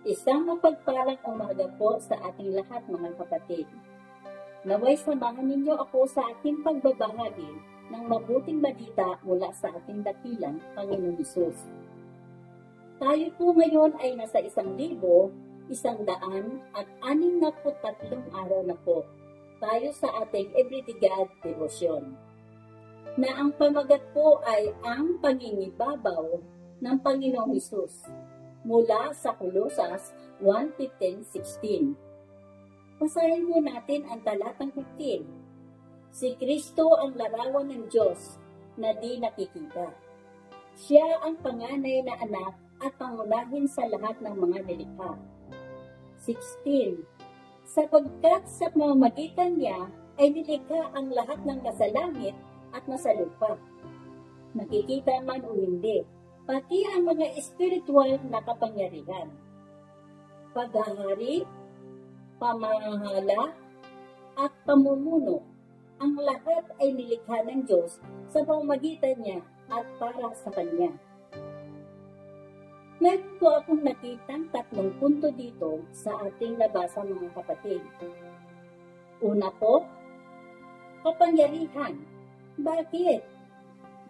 Isang mapagpalang umaga po sa ating lahat mga kapatid. Naway samahan ninyo ako sa ating pagbabahagi ng mabuting balita mula sa ating dakilang Panginoong Hesus. Tayo po ngayon ay nasa 1,163 araw na po tayo sa ating Everyday God Devotion, na ang pamagat po ay ang pangingibabaw ng Panginoong Hesus mula sa Colosas 1:15-16. Basahin mo natin ang talatang 15. Si Kristo ang larawan ng Diyos na di nakikita. Siya ang panganay na anak at pangunahin sa lahat ng mga nilikha. 16. Sapagkat sa pamamagitan niya ay nilikha ang lahat ng nasa langit at nasa lupa, nakikita man o hindi, pati ang mga espiritual na kapangyarihan, paghahari, pamahahala, at pamumuno. Ang lahat ay nilikha ng Diyos sa pamamagitan niya at para sa Kanya. Meron po akong nakitang 3 punto dito sa ating nabasa mga kapatid. Una po, kapangyarihan. Bakit?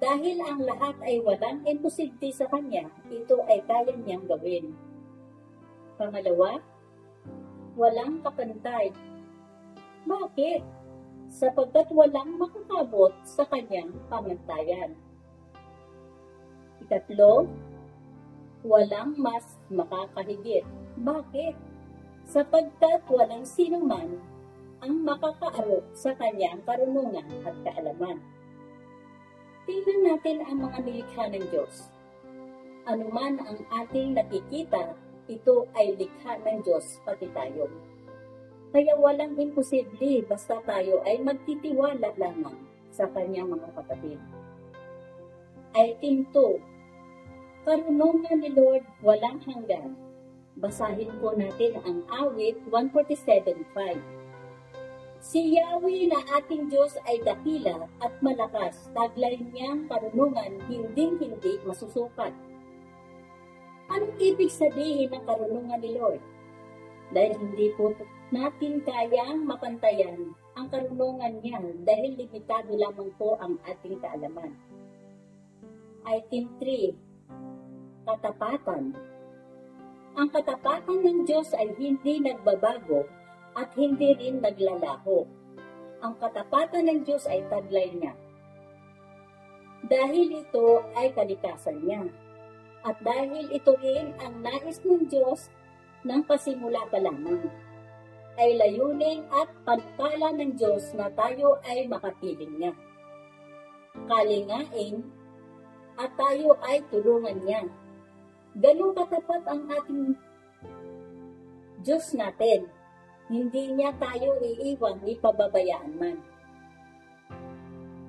Dahil ang lahat ay walang imposible sa Kanya, ito ay kaya niyang gawin. Pangalawa, walang kapantay. Bakit? Sapagkat walang makakabot sa Kanyang pamantayan. Ikatlo, walang mas makakahigit. Bakit? Sapagkat walang sinuman ang makakaarok sa Kanyang karunungan at kaalaman. Tingnan natin ang mga nilikha ng Diyos. Anuman ang ating nakikita, ito ay likha ng Diyos pati tayo. Kaya walang imposible basta tayo ay magtitiwala lamang sa Kanyang mga kapatid. Item 2. Karunungan ni Lord walang hanggan. Basahin po natin ang awit 147:5. Si Yahweh na ating Diyos ay dakila at malakas, taglay niyang karunungan hinding-hindi masusukat. Anong ibig sabihin ng karunungan ni Lord? Dahil hindi po natin kayang mapantayan ang karunungan niya dahil limitado lamang po ang ating kaalaman. Item 3. Katapatan. Ang katapatan ng Diyos ay hindi nagbabago at hindi rin naglalaho. Ang katapatan ng Diyos ay taglay niya. Dahil ito ay kalikasan niya. At dahil ito rin ang nais ng Diyos ng pasimula pa lamang, ay layunin at panukala ng Diyos na tayo ay makapiling niya. Kalingain at tayo ay tulungan niya. Ganun katapat ang ating Diyos natin. Hindi niya tayo iiwan ni pababayaan man.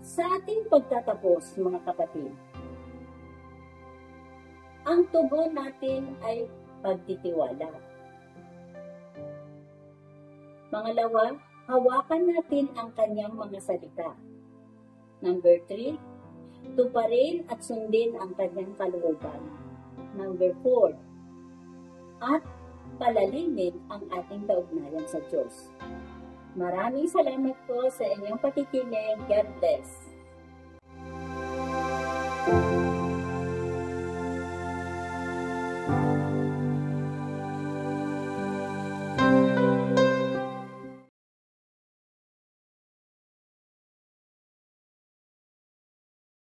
Sa ating pagtatapos, mga kapatid, ang tugon natin ay pagtitiwala. Pangalawa, hawakan natin ang Kanyang mga salita. Number 3, tuparin at sundin ang Kanyang kalooban. Number 4, at palalimin ang ating kaugnayan sa Diyos. Maraming salamat po sa inyong pakikinig. God bless.